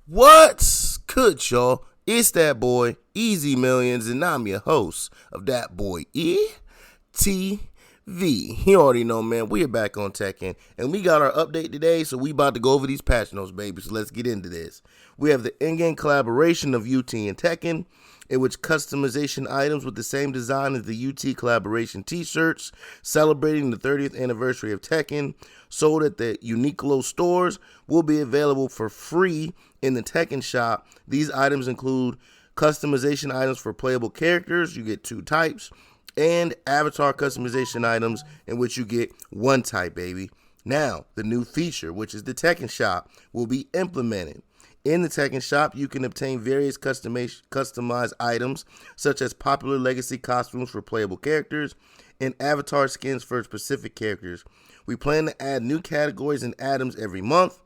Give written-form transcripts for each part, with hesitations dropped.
What's good, y'all? It's that boy, Easy Millions, and I'm your host of That Boy ETV. You already know, man. We are back on Tekken, and we got our update today, so we about to go over these patch notes, baby. So let's get into this. We have the in-game collaboration of UT and Tekken, in which customization items with the same design as the UT collaboration t-shirts celebrating the 30th anniversary of Tekken sold at the Uniqlo stores will be available for free in the Tekken shop. These items include customization items for playable characters, you get 2 types, and avatar customization items in which you get 1 type, baby. Now, the new feature, which is the Tekken shop, will be implemented. In the Tekken shop, you can obtain various customized items, such as popular legacy costumes for playable characters and avatar skins for specific characters. We plan to add new categories and items every month,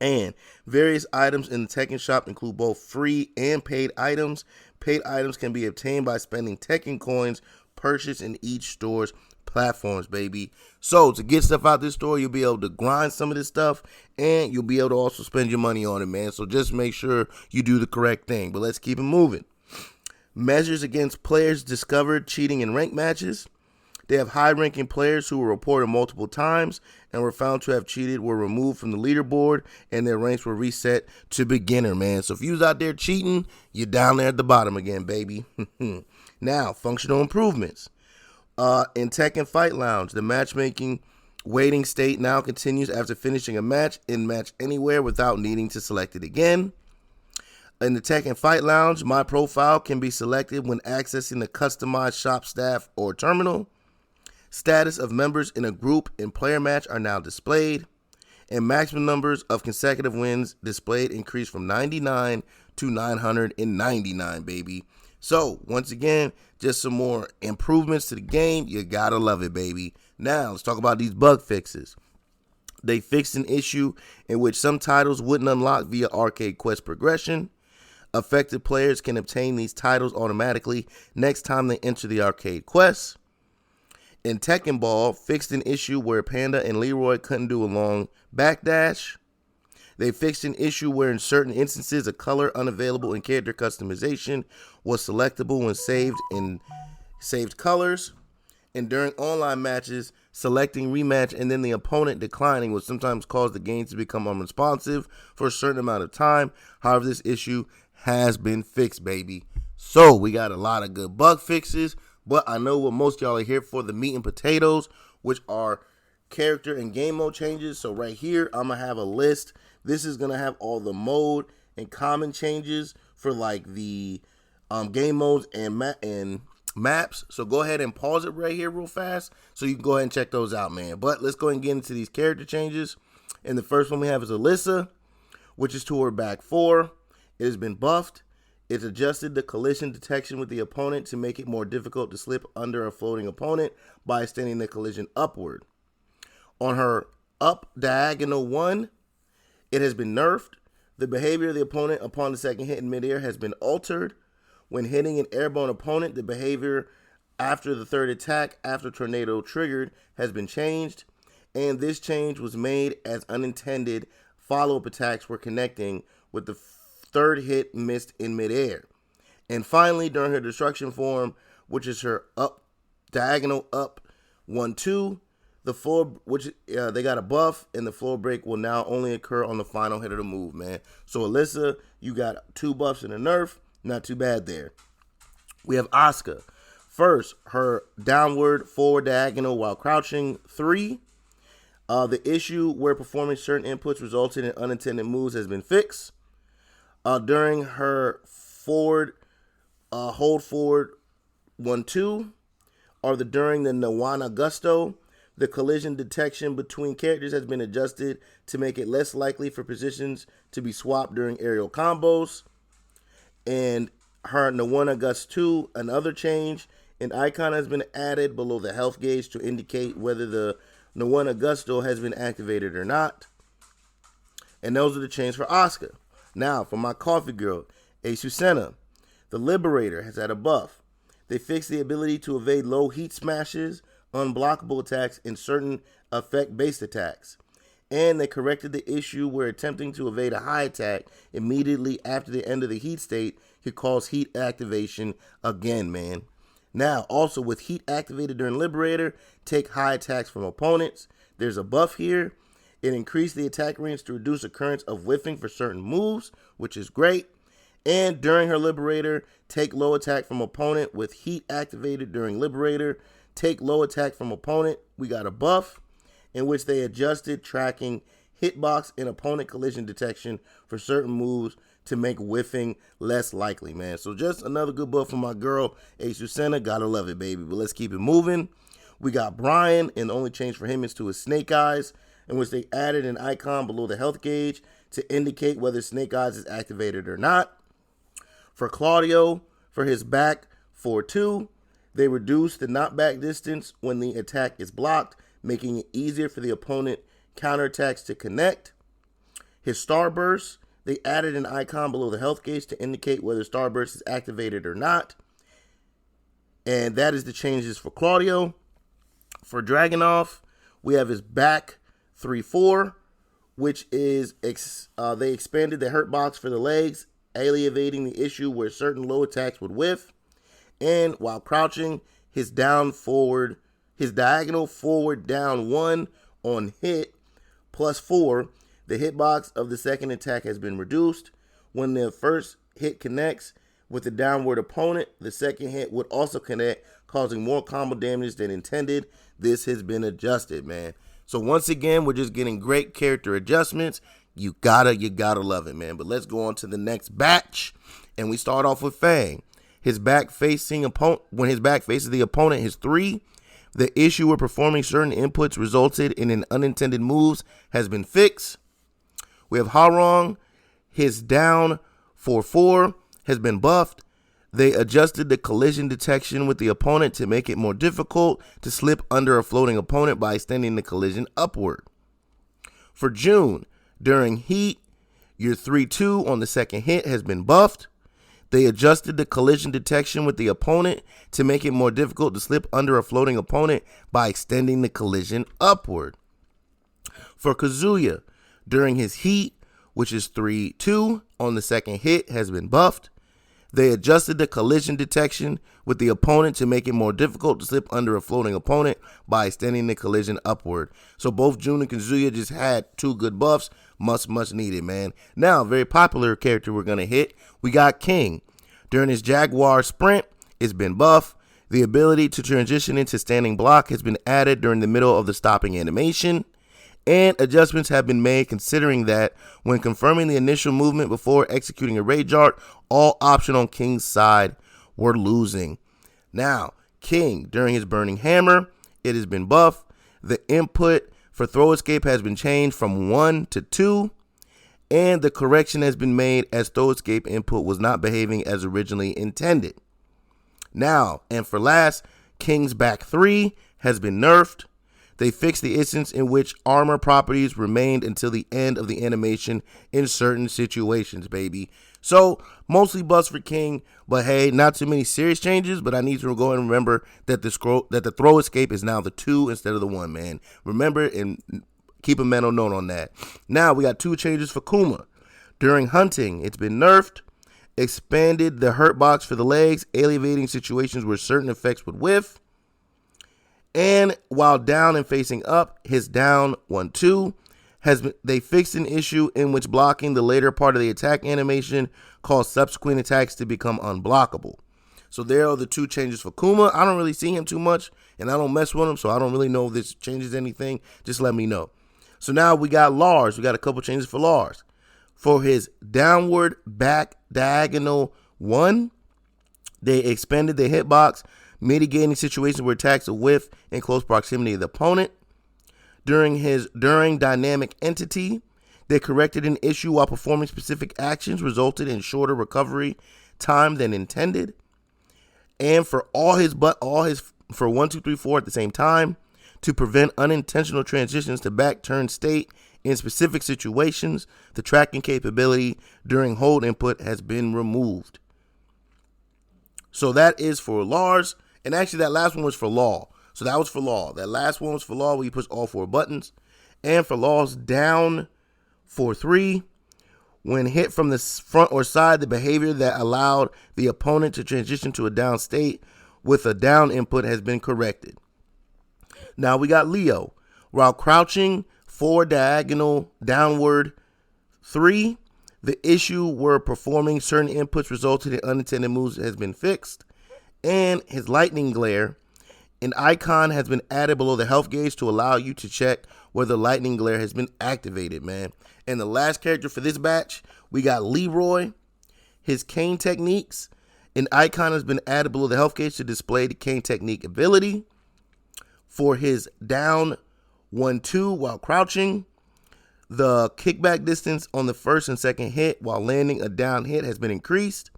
and various items in the Tekken shop include both free and paid items. Paid items can be obtained by spending Tekken coins purchased in each store's platforms, baby. So to get stuff out this store, you'll be able to grind some of this stuff, and you'll be able to also spend your money on it, man. So just make sure you do the correct thing. But let's keep it moving. Measures against players discovered cheating in ranked matches. They have high-ranking players who were reported multiple times and were found to have cheated were removed from the leaderboard, and their ranks were reset to beginner, man. So if you was out there cheating, you're down there at the bottom again, baby. Now, functional improvements. In Tekken Fight Lounge, the matchmaking waiting state now continues after finishing a match in Match Anywhere without needing to select it again. In the Tekken Fight Lounge, my profile can be selected when accessing the customized shop staff or terminal. Status of members in a group and player match are now displayed, and maximum numbers of consecutive wins displayed increased from 99 to 999, baby. So, once again, just some more improvements to the game. You gotta love it, baby. Now, let's talk about these bug fixes. They fixed an issue in which some titles wouldn't unlock via arcade quest progression. Affected players can obtain these titles automatically next time they enter the arcade quest. In Tekken Ball, fixed an issue where Panda and Leroy couldn't do a long backdash. They fixed an issue where in certain instances a color unavailable in character customization was selectable when saved in saved colors. And during online matches, selecting rematch and then the opponent declining would sometimes cause the game to become unresponsive for a certain amount of time. However, this issue has been fixed, baby. So we got a lot of good bug fixes, but I know what most of y'all are here for, the meat and potatoes, which are character and game mode changes. So right here, I'm going to have a list. This is going to have all the mode and common changes for like the game modes and maps. So go ahead and pause it right here real fast so you can go ahead and check those out, man. But let's go ahead and get into these character changes. And the first one we have is Alisa, which is to her back 4. It has been buffed. It's adjusted the collision detection with the opponent to make it more difficult to slip under a floating opponent by extending the collision upward. On her up diagonal 1, it has been nerfed. The behavior of the opponent upon the second hit in midair has been altered. When hitting an airborne opponent, the behavior after the third attack after tornado triggered has been changed. And this change was made as unintended follow-up attacks were connecting with the third hit missed in midair. And finally, during her destruction form, which is her up diagonal up 1-2, the floor, which they got a buff, and the floor break will now only occur on the final hit of the move, man. So Alisa, you got 2 buffs and a nerf. Not too bad there. We have Asuka. First, her downward forward diagonal while crouching 3. The issue where performing certain inputs resulted in unintended moves has been fixed. During her forward, hold forward 1-2, or during the Nawana Gusto, the collision detection between characters has been adjusted to make it less likely for positions to be swapped during aerial combos. And her Nawana Gust 2, another change, an icon has been added below the health gauge to indicate whether the Nawana Gusto has been activated or not. And those are the changes for Asuka. Now, for my coffee girl, Azucena, the Liberator has had a buff. They fixed the ability to evade low heat smashes, unblockable attacks, and certain effect-based attacks. And they corrected the issue where attempting to evade a high attack immediately after the end of the heat state could cause heat activation again, man. Now, also with heat activated during Liberator, take high attacks from opponents. There's a buff here. It increased the attack range to reduce occurrence of whiffing for certain moves, which is great. And during her Liberator, take low attack from opponent with heat activated during Liberator. Take low attack from opponent. We got a buff in which they adjusted tracking hitbox and opponent collision detection for certain moves to make whiffing less likely, man. So just another good buff for my girl, Azucena. Gotta love it, baby. But let's keep it moving. We got Bryan, and the only change for him is to his snake eyes, in which they added an icon below the health gauge to indicate whether snake eyes is activated or not. For Claudio, for his back 4-2, they reduced the knockback distance when the attack is blocked, making it easier for the opponent counterattacks to connect. His Starburst, they added an icon below the health gauge to indicate whether Starburst is activated or not. And that is the changes for Claudio. For Dragunov, we have his back 3-4, which is, they expanded the hurt box for the legs, alleviating the issue where certain low attacks would whiff. And while crouching, his diagonal forward down 1 on hit +4, the hitbox of the second attack has been reduced. When the first hit connects with the downward opponent, the second hit would also connect, causing more combo damage than intended. This has been adjusted, man. So once again, we're just getting great character adjustments. You gotta love it, man. But let's go on to the next batch, and we start off with Feng. His back facing opponent, when his back faces the opponent, his 3. The issue with performing certain inputs resulted in an unintended moves has been fixed. We have Hwoarang. His down 4-4 has been buffed. They adjusted the collision detection with the opponent to make it more difficult to slip under a floating opponent by extending the collision upward. For June, during heat, your 3-2 on the second hit has been buffed. They adjusted the collision detection with the opponent to make it more difficult to slip under a floating opponent by extending the collision upward. For Kazuya, during his heat, which is 3-2 on the second hit, has been buffed. They adjusted the collision detection with the opponent to make it more difficult to slip under a floating opponent by extending the collision upward. So both June and Kazuya just had 2 good buffs. Much needed, man. Now, very popular character we're going to hit. We got King. During his Jaguar sprint, it's been buffed. The ability to transition into standing block has been added during the middle of the stopping animation. And adjustments have been made considering that when confirming the initial movement before executing a rage art, all options on King's side were losing. Now, King, during his Burning Hammer, it has been buffed. The input for throw escape has been changed from 1 to 2, and the correction has been made as throw escape input was not behaving as originally intended. Now, and for last, King's back 3 has been nerfed. They fixed the instance in which armor properties remained until the end of the animation in certain situations, baby. So, mostly buffs for King, but hey, not too many serious changes, but I need to go and remember that the throw escape is now the 2 instead of the 1, man. Remember and keep a mental note on that. Now, we got 2 changes for Kuma. During hunting, it's been nerfed, expanded the hurt box for the legs, alleviating situations where certain effects would whiff. And while down and facing up, his down 1-2 they fixed an issue in which blocking the later part of the attack animation caused subsequent attacks to become unblockable. So there are the 2 changes for Kuma. I don't really see him too much, and I don't mess with him, so I don't really know if this changes anything. Just let me know. So now we got Lars. We got a couple changes for Lars. For his downward back diagonal 1, they expanded the hitbox, mitigating situations where attacks will whiff in close proximity to the opponent. During dynamic entity, they corrected an issue while performing specific actions, resulted in shorter recovery time than intended. And for for 1, 2, 3, 4 at the same time, to prevent unintentional transitions to back turn state in specific situations, the tracking capability during hold input has been removed. So that is for Lars. And actually, that last one was for Law. So that was for Law. That last one was for Law where you push all 4 buttons. And for loss down for 3, when hit from the front or side, the behavior that allowed the opponent to transition to a down state with a down input has been corrected. Now we got Leo. While crouching forward diagonal downward 3, the issue where performing certain inputs resulted in unintended moves has been fixed. And his lightning glare, an icon has been added below the health gauge to allow you to check whether lightning glare has been activated, man. And the last character for this batch, we got Leroy. His cane techniques, an icon has been added below the health gauge to display the cane technique ability. For his down 1-2 while crouching, the kickback distance on the first and second hit while landing a down hit has been increased.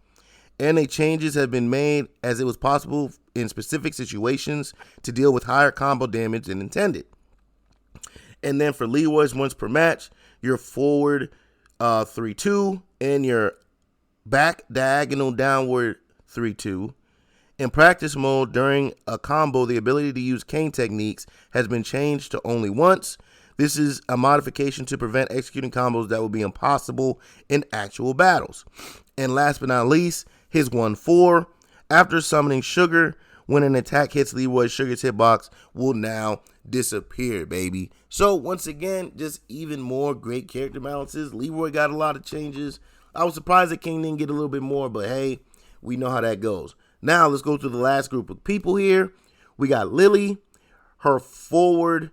And changes have been made as it was possible in specific situations to deal with higher combo damage than intended. And then for Leroy's once per match, your forward 3-2 and your back diagonal downward 3-2. In practice mode during a combo, the ability to use cane techniques has been changed to only once. This is a modification to prevent executing combos that would be impossible in actual battles. And last but not least, his 1-4. After summoning Sugar, when an attack hits Leroy, Sugar's hitbox will now disappear, baby. So once again, just even more great character balances. Leroy got a lot of changes. I was surprised that King didn't get a little bit more, but hey, we know how that goes. Now let's go to the last group of people here. We got Lili, her forward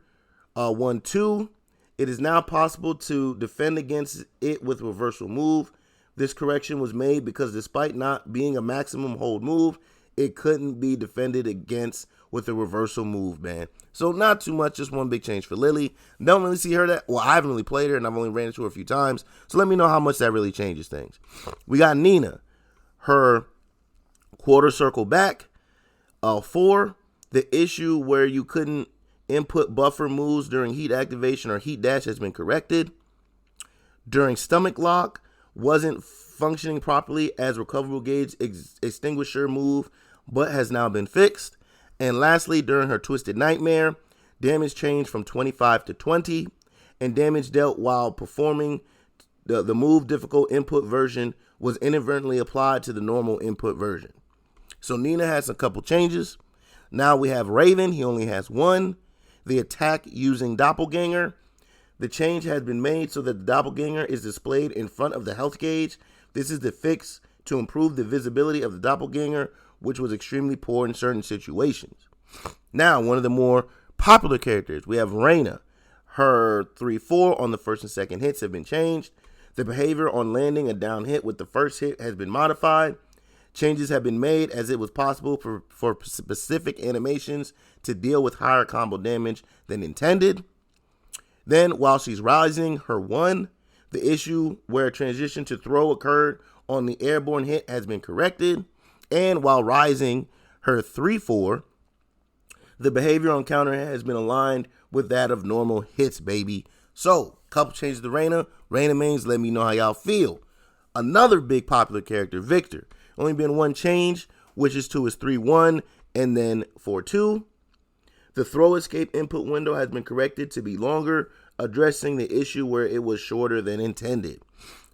1-2. It is now possible to defend against it with reversal move. This correction was made because despite not being a maximum hold move, it couldn't be defended against with a reversal move, man. So not too much, just one big change for Lili. Don't really see her that, well, I haven't really played her and I've only ran into her a few times. So let me know how much that really changes things. We got Nina, her quarter circle back, 4. The issue where you couldn't input buffer moves during heat activation or heat dash has been corrected. During stomach lock, wasn't functioning properly as recoverable gauge extinguisher move, but has now been fixed. And lastly, during her Twisted Nightmare, damage changed from 25 to 20, and damage dealt while performing the move difficult input version was inadvertently applied to the normal input version. So Nina has a couple changes. Now we have Raven, he only has 1. The attack using Doppelganger. The change has been made so that the Doppelganger is displayed in front of the health gauge. This is the fix to improve the visibility of the Doppelganger, which was extremely poor in certain situations. Now, one of the more popular characters, we have Reina. Her 3-4 on the first and second hits have been changed. The behavior on landing a down hit with the first hit has been modified. Changes have been made as it was possible for specific animations to deal with higher combo damage than intended. Then, while she's rising, her 1, the issue where a transition to throw occurred on the airborne hit has been corrected. And while rising, her 3-4, the behavior on counter has been aligned with that of normal hits, baby. So, couple changes to Reina. Reina mains, let me know how y'all feel. Another big popular character, Victor. Only been one change, which is to his 3-1 and then 4-2. The throw escape input window has been corrected to be longer, addressing the issue where it was shorter than intended.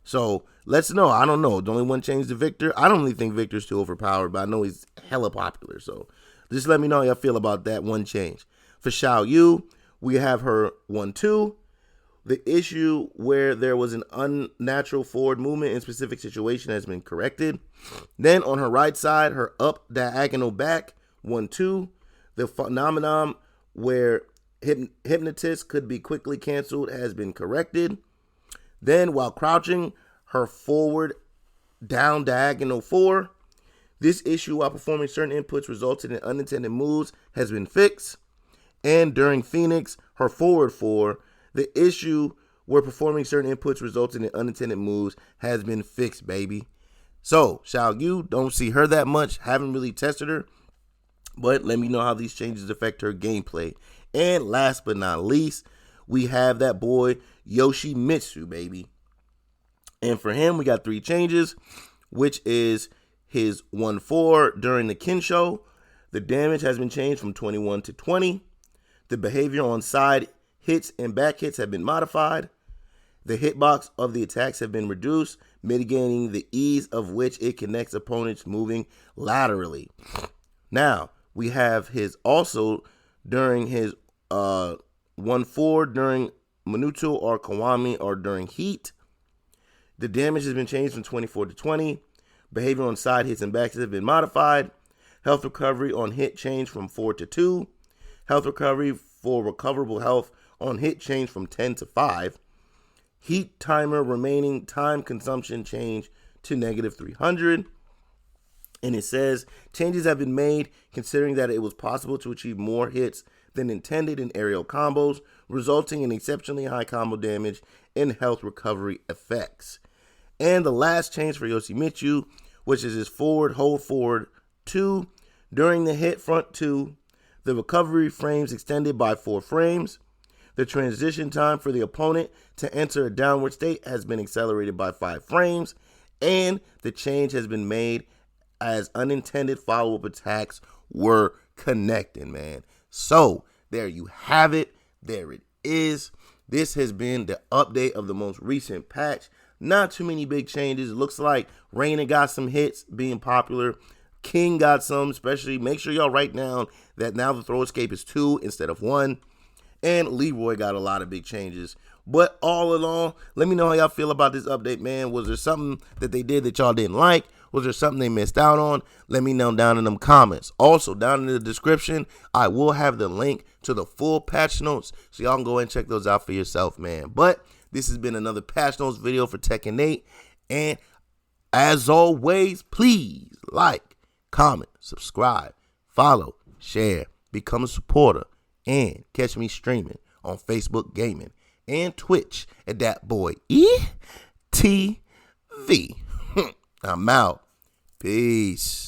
So let's know. I don't know. The only one change to Victor. I don't really think Victor's too overpowered, but I know he's hella popular. So just let me know how y'all feel about that one change. For Xiaoyu, we have her 1-2. The issue where there was an unnatural forward movement in specific situation has been corrected. Then on her right side, her up diagonal back 1-2. The phenomenon where hypnotist could be quickly canceled has been corrected. Then while crouching, her forward down diagonal 4. This issue while performing certain inputs resulted in unintended moves has been fixed. And during Phoenix, her forward 4. The issue where performing certain inputs resulting in unintended moves has been fixed, baby. So, Xiaoyu, don't see her that much. Haven't really tested her. But let me know how these changes affect her gameplay. And last but not least, we have that boy Yoshimitsu, baby. And for him, we got 3 changes, which is his 1-4 during the Kinsho. The damage has been changed from 21 to 20. The behavior on side hits and back hits have been modified. The hitbox of the attacks have been reduced, mitigating the ease of which it connects opponents moving laterally. Now, we have his also during his 1-4 during Minuto or Kiwami or during Heat. The damage has been changed from 24 to 20. Behavior on side hits and backs have been modified. Health recovery on hit changed from 4 to 2. Health recovery for recoverable health on hit changed from 10 to 5. Heat timer remaining time consumption changed to negative 300. And it says, changes have been made considering that it was possible to achieve more hits than intended in aerial combos, resulting in exceptionally high combo damage and health recovery effects. And the last change for Yoshimitsu, which is his forward, hold forward 2. During the hit front 2, the recovery frames extended by 4 frames. The transition time for the opponent to enter a downward state has been accelerated by 5 frames. And the change has been made as unintended follow-up attacks were connected, man. So, there you have it. There it is. This has been the update of the most recent patch. Not too many big changes. It looks like Reina got some hits being popular. King got some, especially. Make sure y'all write down that now the throw escape is 2 instead of 1. And Leroy got a lot of big changes. But all in all, let me know how y'all feel about this update, man. Was there something that they did that y'all didn't like? Was there something they missed out on? Let me know down in them comments. Also, down in the description, I will have the link to the full patch notes, so y'all can go and check those out for yourself, man. But this has been another patch notes video for Tekken 8. And as always, please like, comment, subscribe, follow, share, become a supporter, and catch me streaming on Facebook Gaming and Twitch at that boy ETV. I'm out. Peace.